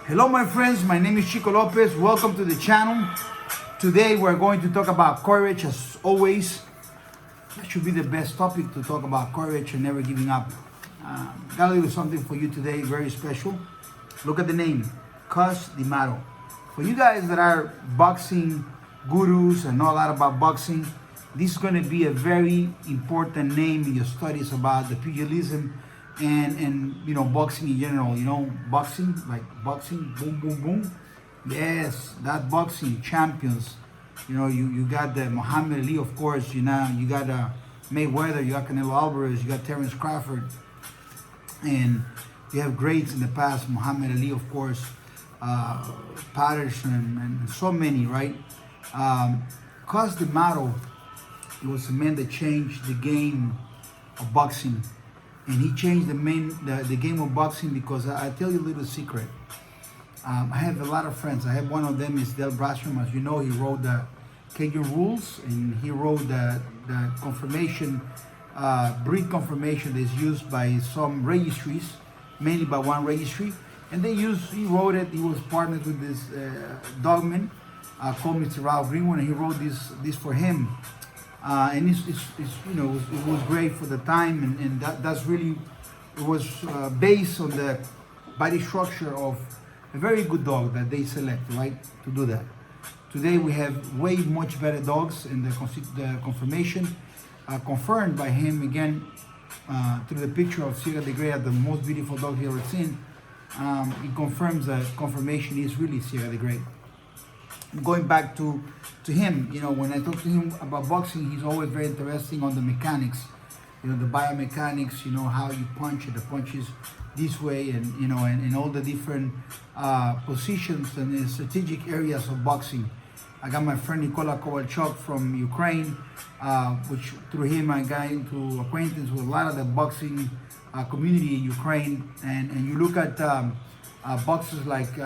Hello my friends, my name is Chico Lopez. Welcome to the channel. Today we're going to talk about courage as always. That should be the best topic to talk about, courage and never giving up. Got a little something for you today, very special. Look at the name, Amato. For you guys that are boxing gurus and know a lot about boxing, this is going to be a very important name in your studies about the pugilism and you know, boxing in general. You know, boxing, like boxing, boom boom boom. Yes, that boxing champions. You know, you got the Muhammad Ali, of course. You got Mayweather, you got Canelo Alvarez, you got Terence Crawford, and you have greats in the past, Muhammad Ali, of course, Patterson, and so many, right? Amato, it was a man that changed the game of boxing. And he changed the game of boxing because I'll tell you a little secret. I have a lot of friends. I have one of them is Del Brasham. As you know, he wrote the Cajun Rules, and he wrote the confirmation, breed confirmation that's used by some registries, mainly by one registry. And he wrote it, he was partnered with this dogman called Mr. Ralph Greenwood, and he wrote this for him. And it's you know, it was great for the time, and that's really, it was based on the body structure of a very good dog that they select, right, to do that. Today we have way much better dogs, and the confirmation confirmed by him again through the picture of Sierra de Grey, the most beautiful dog he ever seen. It confirms that confirmation is really Sierra de Grey. Going back to him, you know, when I talk to him about boxing, he's always very interesting on the mechanics, you know, the biomechanics, you know, how you punch it, the punches this way, and you know, and all the different positions and the strategic areas of boxing. I got my friend Nikola Kovalchuk from Ukraine, which through him I got into acquaintance with a lot of the boxing community in Ukraine, and you look at boxers like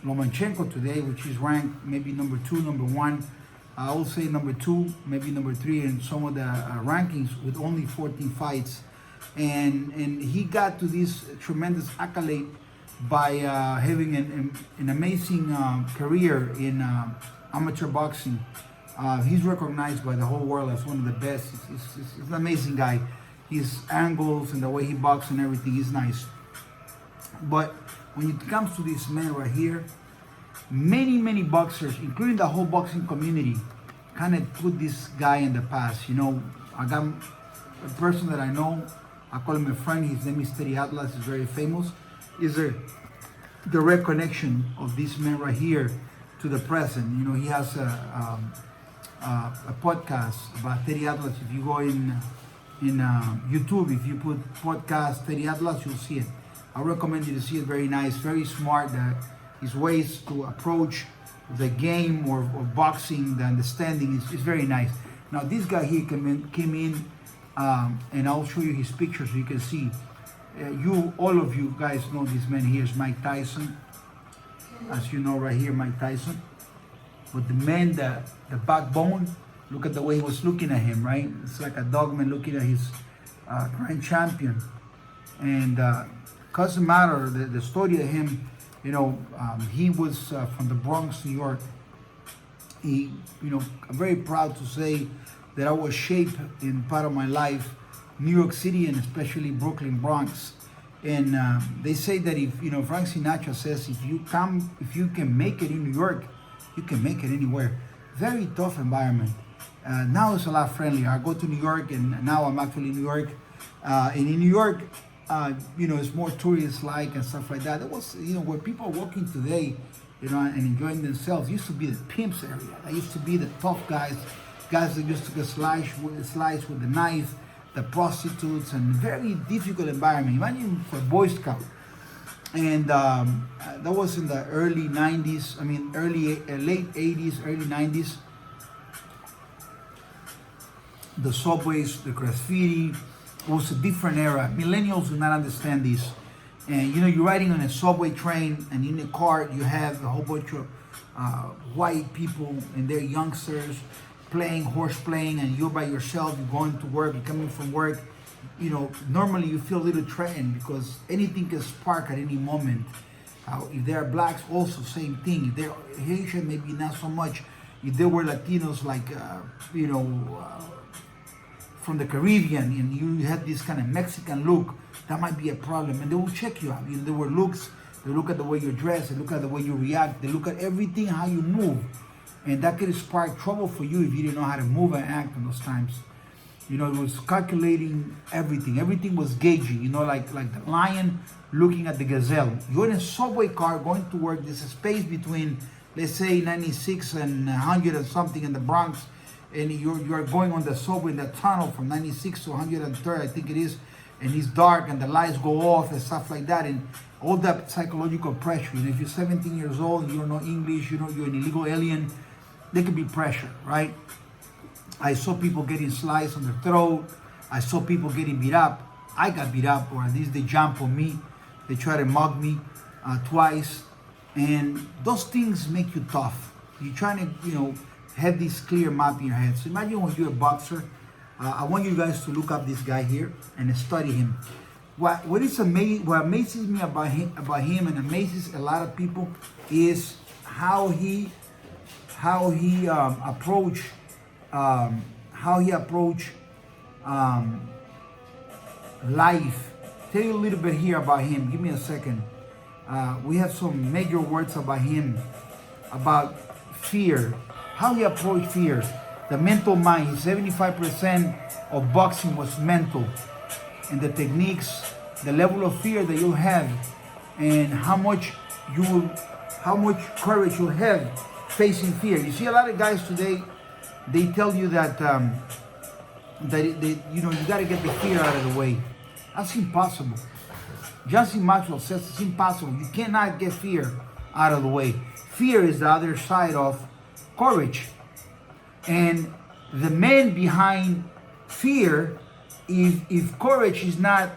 Lomachenko today, which is ranked maybe number 2, number 1. I will say number 2, maybe number 3 in some of the rankings with only 14 fights. And he got to this tremendous accolade by having an amazing career in amateur boxing. He's recognized by the whole world as one of the best. He's an amazing guy. His angles and the way he boxes and everything is nice. But when it comes to this man right here, many boxers, including the whole boxing community, kind of put this guy in the past. You know, I got a person that I know, I call him a friend, his name is Terrier, he's very famous. Is a direct connection of this man right here to the present. You know, he has a podcast about Terrier. If you go in YouTube, if you put podcast Terrier, you'll see it. I recommend you to see it. Very nice, very smart. His ways to approach the game or boxing, the understanding is very nice. Now this guy here came in, and I'll show you his picture so you can see. All of you guys know this man here is Mike Tyson. As you know right here, Mike Tyson. But the man, the backbone, look at the way he was looking at him, right? It's like a dogman looking at his grand champion. And Amato, the story of him, you know, he was from the Bronx, New York. You know, I'm very proud to say that I was shaped in part of my life, New York City and especially Brooklyn, Bronx. And they say that if, you know, Frank Sinatra says, if you can make it in New York, you can make it anywhere. Very tough environment. Now it's a lot friendlier. I go to New York, and now I'm actually in New York. And in New York, you know, it's more tourist-like and stuff like that. It was, you know, where people are walking today, you know, and enjoying themselves. It used to be the pimps area. That used to be the tough guys that used to get sliced with the knife, the prostitutes, and very difficult environment. Imagine for Boy Scout. And that was in the early 90s. I mean, late 80s, early 90s. The subways, the graffiti. It was a different era. Millennials do not understand this. And you know, you're riding on a subway train, and in the car you have a whole bunch of white people and they're youngsters playing, horse playing, and you're by yourself, you're going to work, you're coming from work, normally you feel a little threatened because anything can spark at any moment. If they are blacks, also same thing. If they're Haitian, maybe not so much. If they were Latinos, like from the Caribbean, and you had this kind of Mexican look, that might be a problem. And they will check you out. There were looks. They look at the way you dress. They look at the way you react. They look at everything, how you move, and that could spark trouble for you if you didn't know how to move and act in those times. It was calculating everything. Everything was gauging. Like the lion looking at the gazelle. You're in a subway car going to work. There's a space between, let's say, 96 and 100 and something in the Bronx, and you're going on the subway in the tunnel from 96 to 103, I think it is, and it's dark and the lights go off and stuff like that, and all that psychological pressure. If you're 17 years old, you don't know English, you're an illegal alien, there could be pressure, right? I saw people getting sliced on the throat. I saw people getting beat up. I got beat up, or at least they jumped on me. They tried to mug me twice. And those things make you tough. You're trying to, have this clear map in your head. So imagine when you're a boxer. I want you guys to look up this guy here and study him. What amazes me about him and amazes a lot of people is how he approach life. Tell you a little bit here about him. Give me a second. We have some major words about him, about fear, how he approached fear, the mental mind. 75% of boxing was mental, and the techniques, the level of fear that you'll have, and how much courage you'll have facing fear. You see a lot of guys today, they tell you that you got to get the fear out of the way. That's impossible. Johnson Maxwell says it's impossible. You cannot get fear out of the way. Fear is the other side of courage. And the man behind fear, if courage is not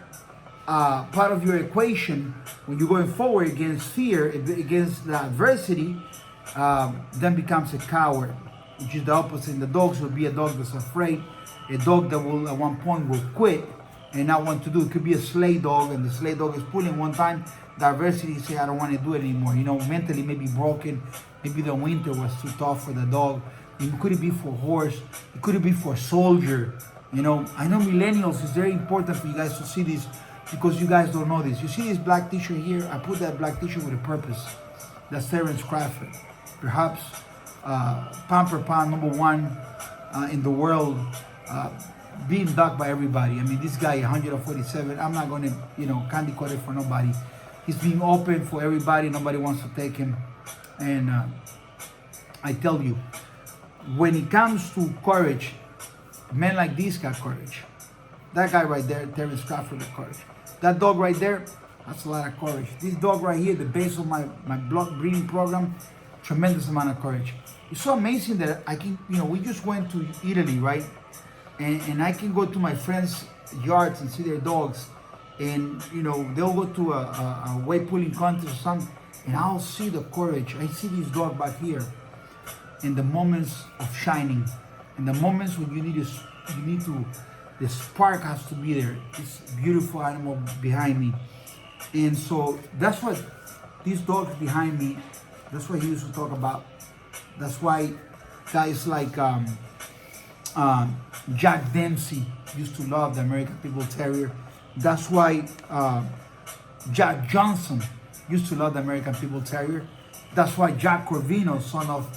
part of your equation when you're going forward against fear, against the adversity, then becomes a coward, which is the opposite. And the dogs will be a dog that's afraid, a dog that will at one point will quit and not want to do. It could be a slay dog, and the slay dog is pulling one time. The adversity say, I don't want to do it anymore. Mentally maybe broken. Maybe the winter was too tough for the dog. It could be for horse. It could be for soldier. I know millennials, it's very important for you guys to see this because you guys don't know this. You see this black t-shirt here? I put that black t-shirt with a purpose. That's Terrence Crawford. Perhaps pound per pound #1 in the world, being dogged by everybody. I mean, this guy 147. I'm not going to candy coat it for nobody. He's being open for everybody. Nobody wants to take him. And I tell you, when it comes to courage, men like this got courage. That guy right there, Terrence Crawford, got courage. That dog right there, that's a lot of courage. This dog right here, the base of my blood breeding program, tremendous amount of courage. It's so amazing that I can, we just went to Italy, right? And I can go to my friends' yards and see their dogs, and they'll go to a weight pulling contest or something, and I'll see the courage. I see this dog back here, in the moments of shining, in the moments when you need to, the spark has to be there. This beautiful animal behind me, and so that's what these dogs behind me. That's what he used to talk about. That's why guys like Jack Dempsey used to love the American Pitbull Terrier. That's why Jack Johnson used to love the American Pitbull Terrier. That's why Jack Corvino, son of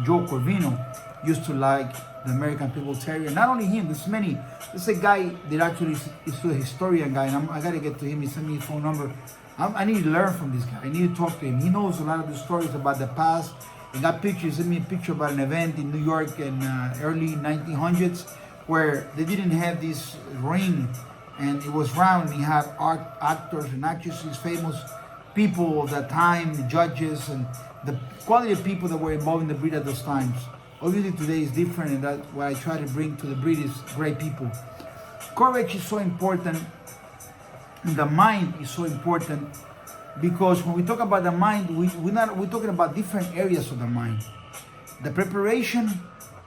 Joe Corvino, used to like the American Pitbull Terrier. Not only him, there's many. There's a guy that actually is a historian guy, and I gotta get to him. He sent me his phone number. I need to learn from this guy. I need to talk to him. He knows a lot of the stories about the past. He got pictures. Sent me a picture about an event in New York in early 1900s where they didn't have this ring, and it was round. He had actors and actresses, famous people of that time, the judges, and the quality of people that were involved in the breed at those times. Obviously today is different, and that's what I try to bring to the breed is great people. Courage is so important. The mind is so important because when we talk about the mind, we're talking about different areas of the mind. The preparation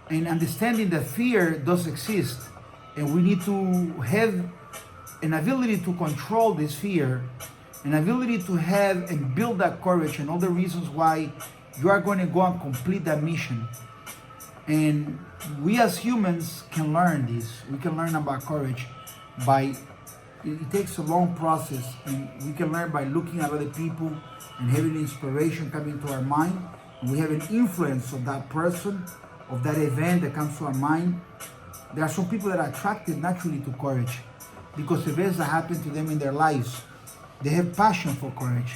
and understanding that fear does exist, and we need to have an ability to control this fear, an ability to have and build that courage, and all the reasons why you are going to go and complete that mission. And we as humans can learn this. We can learn about courage by, it takes a long process, and we can learn by looking at other people and having inspiration coming to our mind. And we have an influence of that person, of that event that comes to our mind. There are some people that are attracted naturally to courage because events that happen to them in their lives, they have passion for courage.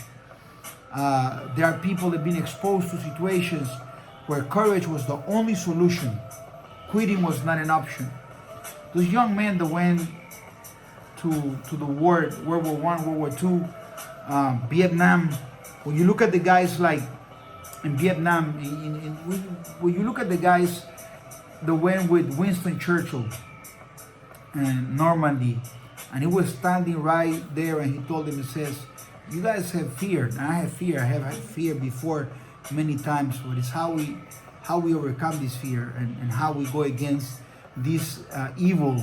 There are people that have been exposed to situations where courage was the only solution. Quitting was not an option. Those young men that went to the war, World War I, World War II, Vietnam, when you look at the guys like in Vietnam, when you look at the guys that went with Winston Churchill in Normandy, and he was standing right there and he told them, he says, you guys have fear, and I have fear. I have had fear before many times, but it's how we overcome this fear and how we go against this evil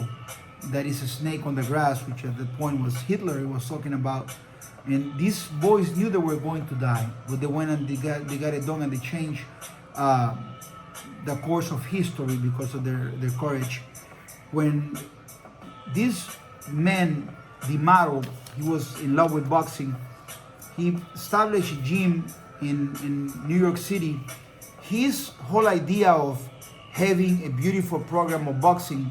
that is a snake on the grass, which at that point was Hitler he was talking about. And these boys knew they were going to die, but they went and they got it done, and they changed the course of history because of their courage. When this man, Amato, he was in love with boxing. He established a gym in New York City. His whole idea of having a beautiful program of boxing,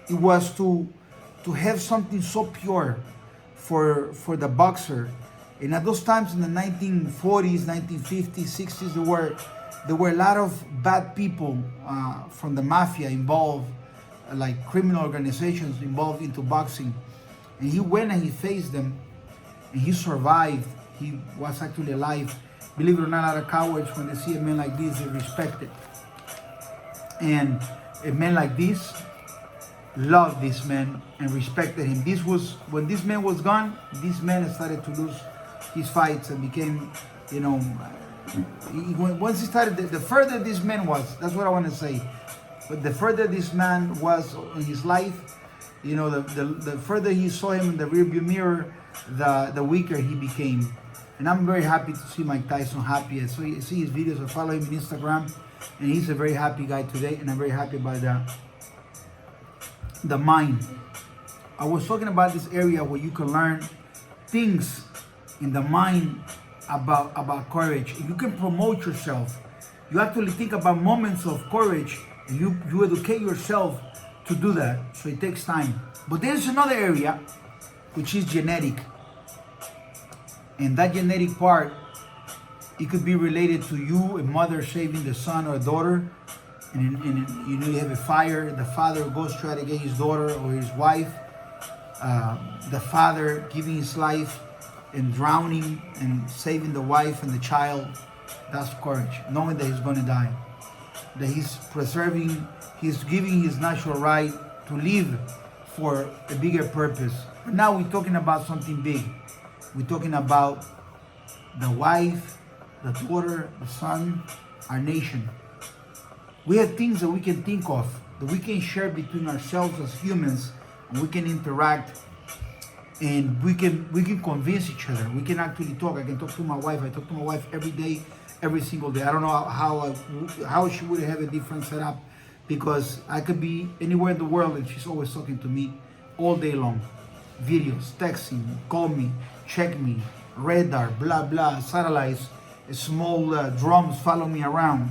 it was to have something so pure for the boxer. And at those times in the 1940s, 1950s, 60s, there were a lot of bad people from the mafia involved, like criminal organizations involved into boxing. And he went and he faced them, and he survived. He was actually alive. Believe it or not, a lot of cowards, when they see a man like this, they respect it. And a man like this loved this man and respected him. This was, when this man was gone, this man started to lose his fights and became, once he started, the further this man was, that's what I want to say, but the further this man was in his life, the further he saw him in the rearview mirror, the weaker he became. And I'm very happy to see Mike Tyson happy. I see his videos, I follow him on Instagram, and he's a very happy guy today, and I'm very happy about the mind. I was talking about this area where you can learn things in the mind about courage. You can promote yourself. You actually think about moments of courage, and you educate yourself to do that. So it takes time. But there's another area which is genetic. And that genetic part, it could be related to you, a mother saving the son or daughter, and you have a fire, the father goes try to get his daughter or his wife, the father giving his life and drowning and saving the wife and the child. That's courage, knowing that he's going to die, that he's preserving, he's giving his natural right to live for a bigger purpose. But now we're talking about something big. We're talking about the wife, the daughter, the son, our nation. We have things that we can think of, that we can share between ourselves as humans, and we can interact, and we can convince each other. We can actually talk. I can talk to my wife. I talk to my wife every day, every single day. I don't know how she would have a different setup, because I could be anywhere in the world and she's always talking to me all day long. Videos, texting, call me, check me, radar, blah, blah, satellites, small drums follow me around.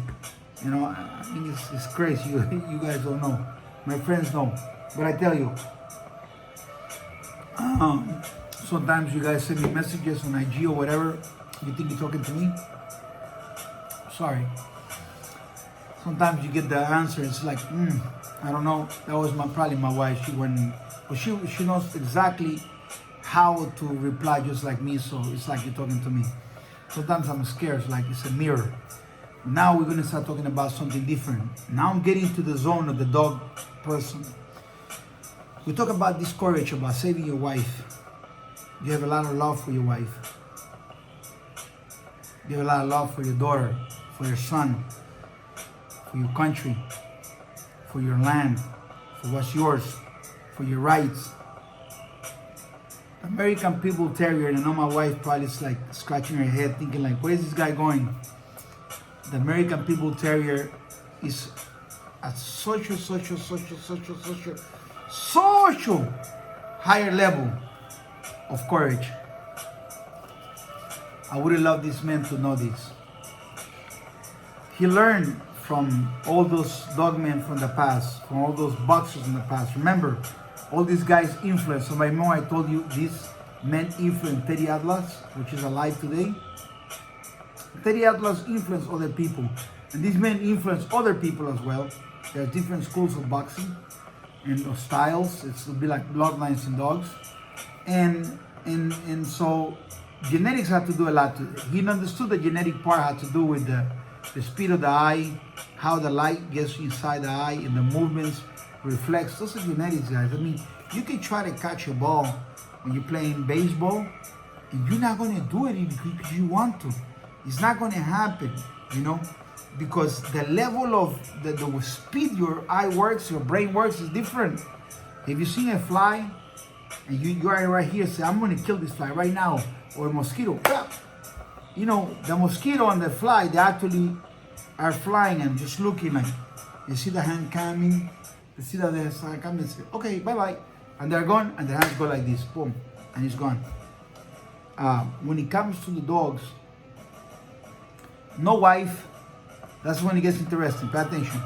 I think it's crazy. You guys don't know. My friends know. But I tell you, sometimes you guys send me messages on IG or whatever. You think you're talking to me? Sorry. Sometimes you get the answer. It's like, I don't know. That was probably my wife. But she knows exactly how to reply just like me. So it's like you're talking to me. Sometimes I'm scared. It's like it's a mirror. Now we're going to start talking about something different. Now I'm getting to the zone of the dog person. We talk about this courage, about saving your wife. You have a lot of love for your wife. You have a lot of love for your daughter, for your son, for your country, for your land, for what's yours, for your rights. American Pitbull Terrier, and I know my wife probably is like scratching her head thinking like, where is this guy going? The American Pitbull Terrier is at social higher level of courage. I would have loved this man to know this. He learned from all those dogmen from the past, from all those boxers in the past. Remember, all these guys influenced. So remember I told you these men influenced Teddy Atlas, which is alive today. Teddy Atlas influenced other people, and these men influenced other people as well. There are different schools of boxing and of styles. It will be like bloodlines in dogs, and so genetics had to do a lot. He understood the genetic part had to do with the speed of the eye, how the light gets inside the eye, and the movements, reflex. Those are genetics, guys. I mean, you can try to catch a ball when you're playing baseball, and you're not going to do it because you want to. It's not going to happen, you know, because the level of the speed your eye works, your brain works is different. If you see a fly, and you are right here, say, I'm going to kill this fly right now, or a mosquito, you know, the mosquito and the fly, they actually are flying and just looking like, you see the hand coming, you see that there's hand coming, say, okay, bye-bye. And they're gone, and the hands go like this, boom, and it's gone. When it comes to the dogs, no wife, that's when it gets interesting, pay attention.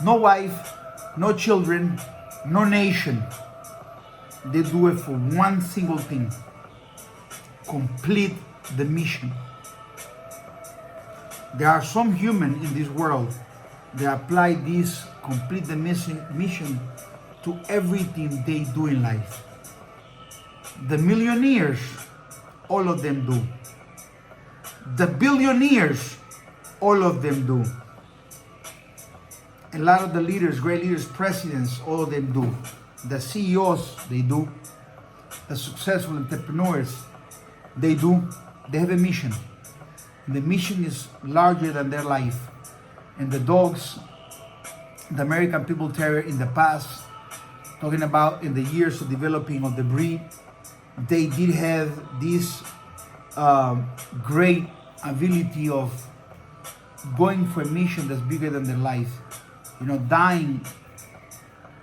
No wife, no children, no nation. They do it for one single thing. Complete the mission. There are some humans in this world that apply this complete the mission to everything they do in life. The millionaires, all of them do. The billionaires, all of them do. A lot of the leaders, great leaders, presidents, all of them do. The CEOs, they do. The successful entrepreneurs, they do. They have a mission. And the mission is larger than their life. And the dogs, the American Pitbull Terrier in the past, talking about in the years of developing of the breed, they did have this great ability of going for a mission that's bigger than their life. You know, dying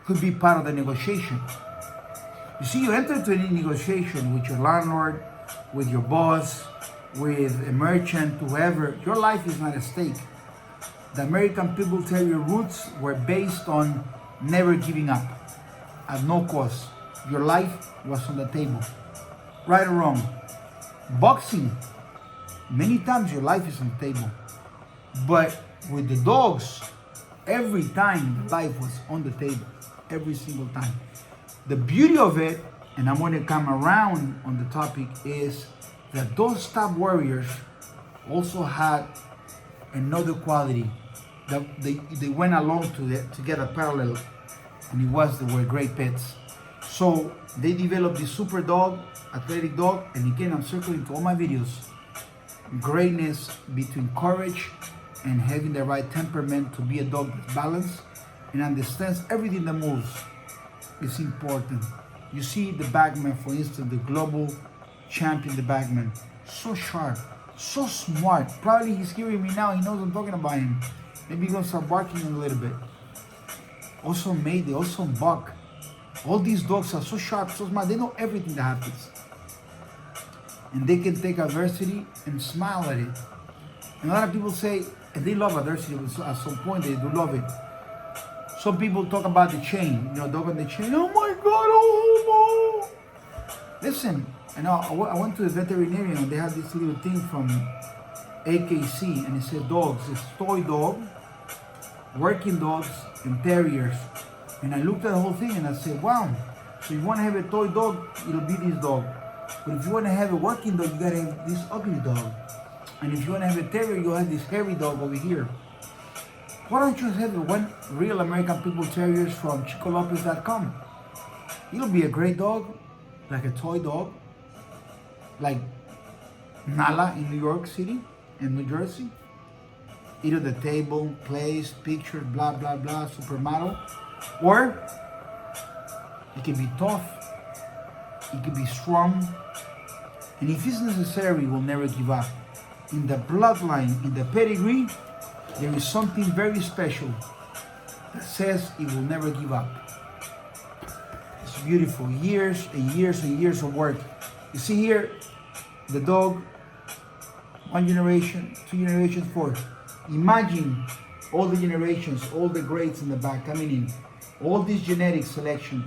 could be part of the negotiation. You see, you enter into any negotiation with your landlord, with your boss, with a merchant, whoever, your life is not at stake. The American Pitbull Terrier roots were based on never giving up at no cost. Your life was on the table, right or wrong. Boxing, many times your life is on the table. But with the dogs, every time life was on the table, every single time. The beauty of it, and I'm going to come around on the topic, is that those top warriors also had another quality that they went along to get a parallel, and it was they were great pets. So they developed this super dog, athletic dog, and again I'm circling to all my videos. Greatness between courage and having the right temperament to be a dog that's balanced and understands everything that moves is important. You see the bagman, for instance, the global champion, the bagman, so sharp, so smart. Probably he's hearing me now, he knows I'm talking about him. Maybe he's gonna start barking a little bit. Also Mayday, also Buck. All these dogs are so sharp, so smart, they know everything that happens. And they can take adversity and smile at it. And a lot of people say, and they love adversity, but at some point they do love it. Some people talk about the chain, you know, dog on the chain. Oh my God, oh no. Listen, and I went to the veterinarian and they had this little thing from AKC and it said dogs. It's toy dog, working dogs, and terriers. And I looked at the whole thing and I said, wow, so you want to have a toy dog, it'll be this dog. But if you want to have a working dog, you gotta have this ugly dog. And if you want to have a terrier, you'll have this hairy dog over here. Why don't you have one real American Pitbull Terriers from ChicoLopez.com? It'll be a great dog, like a toy dog, like Nala in New York City and New Jersey. Eat at the table, plays, pictures, blah, blah, blah, supermodel. Or it can be tough, He can be strong. And if it's necessary, he will never give up. In the bloodline, in the pedigree, there is something very special that says he will never give up. It's beautiful. Years and years and years of work. You see here, the dog, 1 generation, 2 generations, 4. Imagine all the generations, all the grades in the back coming in. All this genetic selection.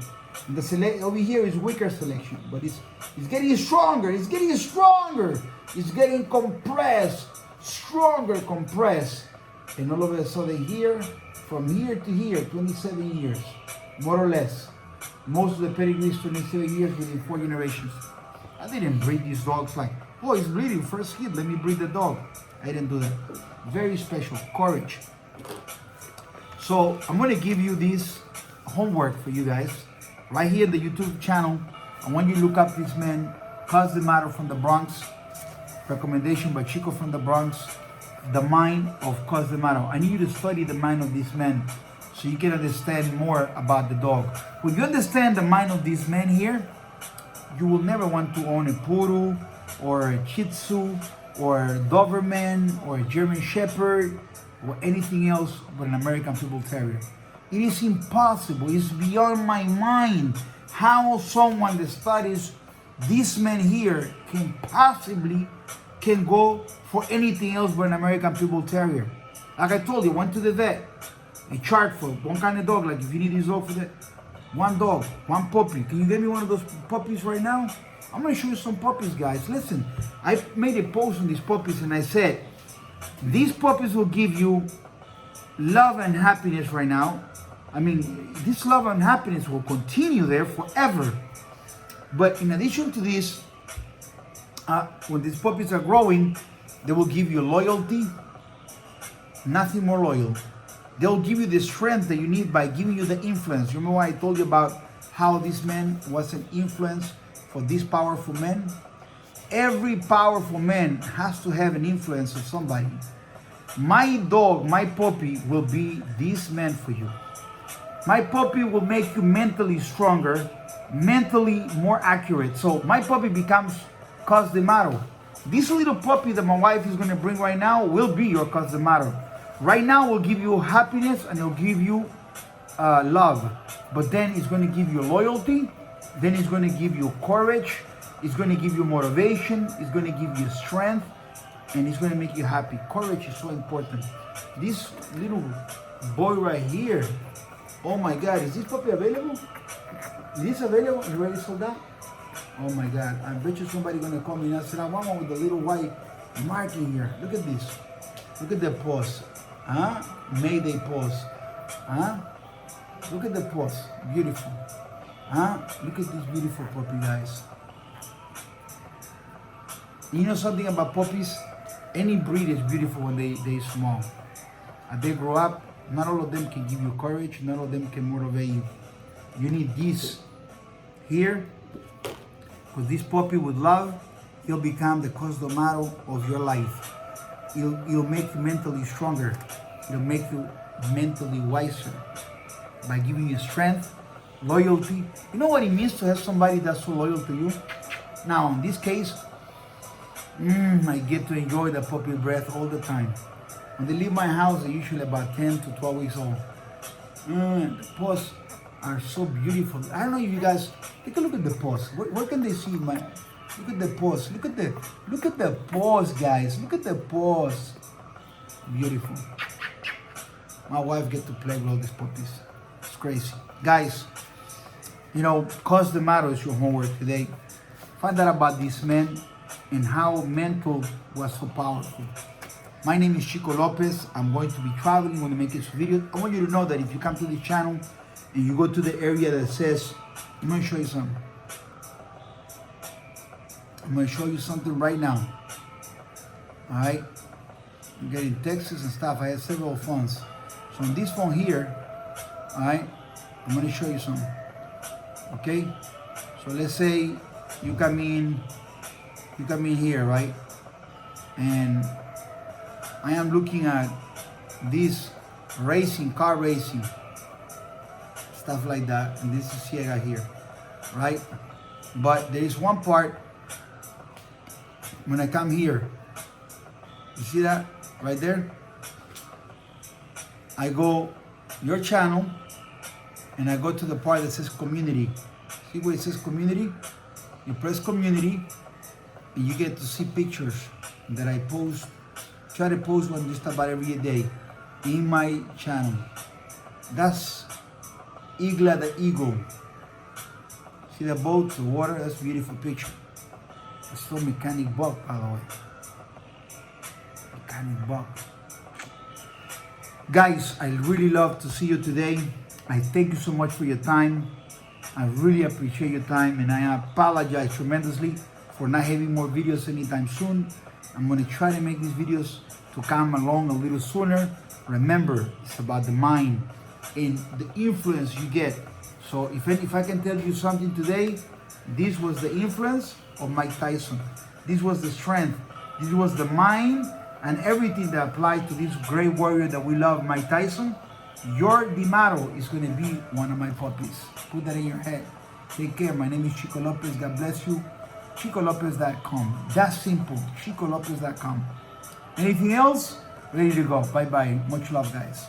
And the over here is weaker selection, but it's getting stronger, it's getting stronger. It's getting compressed, stronger compressed. And all of a sudden here, from here to here, 27 years, more or less. Most of the pedigree is 27 years within 4 generations. I didn't breed these dogs like, oh, it's bleeding, first hit, let me breed the dog. I didn't do that. Very special, courage. So I'm gonna give you this homework for you guys. Right here in the YouTube channel, I want you to look up this man, Cuz Amato from the Bronx. Recommendation by Chico from the Bronx. The mind of Cuz Amato. I need you to study the mind of this man so you can understand more about the dog. When you understand the mind of this man here, you will never want to own a Poodle or a Shih Tzu or a Doberman or a German Shepherd or anything else but an American Pitbull Terrier. It is impossible. It's beyond my mind how someone that studies this man here can go for anything else but an American Pitbull Terrier. Like I told you, went to the vet. A chart for one kind of dog. Like if you need this dog for that, one dog, one puppy. Can you get me one of those puppies right now? I'm gonna show you some puppies, guys. Listen, I made a post on these puppies and I said, these puppies will give you love and happiness right now. I mean, this love and happiness will continue there forever. But in addition to this, when these puppies are growing, they will give you loyalty, nothing more loyal. They'll give you the strength that you need by giving you the influence. Remember what I told you about how this man was an influence for these powerful men? Every powerful man has to have an influence of somebody. My dog, my puppy will be this man for you. My puppy will make you mentally stronger, mentally more accurate. So my puppy becomes Cuz Amato. This little puppy that my wife is going to bring right now will be your Cuz Amato. Right now will give you happiness and it'll give you love. But then it's going to give you loyalty. Then it's going to give you courage. It's going to give you motivation. It's going to give you strength. And it's going to make you happy. Courage is so important. This little boy right here, oh my God, is this puppy available? Is this available? Is it already sold out? Oh my God, I bet you somebody gonna call me and I said, I want one with the little white marking here. Look at this. Look at the paws. Huh? Mayday paws. Huh? Look at the paws. Beautiful. Huh? Look at this beautiful puppy, guys. You know something about puppies? Any breed is beautiful when they're small. As they grow up, not all of them can give you courage, not all of them can motivate you. You need this here, because this puppy with love, he'll become the Cuz Amato of your life. He'll make you mentally stronger. He'll make you mentally wiser by giving you strength, loyalty. You know what it means to have somebody that's so loyal to you? Now, in this case, I get to enjoy the puppy breath all the time. When they leave my house, they're usually about 10 to 12 weeks old. The paws are so beautiful. I don't know if you guys take a look at the paws. Where can they see my? Look at the paws. Look at the paws, guys. Look at the paws. Beautiful. My wife gets to play with all these puppies. It's crazy, guys. You know, Cuz Amato is your homework today. Find out about this man and how mental was so powerful. My name is Chico Lopez. I'm going to be traveling when I make this video. I want you to know that if you come to this channel and you go to the area that says, I'm going to show you something. I'm going to show you something right now. All right? I'm getting texts and stuff. I have several phones. So on this phone here, all right, I'm going to show you something. Okay? So let's say you come in here, right? And I am looking at this car racing, stuff like that. And this is Ciega here, right? But there is one part when I come here. You see that right there? I go your channel and I go to the part that says community. See where it says community? You press community and you get to see pictures that I post. Try to post one just about every day in my channel. That's Igla the Eagle. See the boat, the water? That's a beautiful picture. It's from Mechanic Buck, by the way. Mechanic Buck. Guys, I really love to see you today. I thank you so much for your time. I really appreciate your time, and I apologize tremendously for not having more videos anytime soon. I'm going to try to make these videos to come along a little sooner. Remember, it's about the mind and the influence you get. So if I can tell you something today, this was the influence of Mike Tyson. This was the strength. This was the mind and everything that applied to this great warrior that we love, Mike Tyson. Your Amato is going to be one of my puppies. Put that in your head. Take care. My name is Chico Lopez. God bless you. ChicoLopez.com. That's simple. ChicoLopez.com. Anything else? Ready to go. Bye-bye. Much love, guys.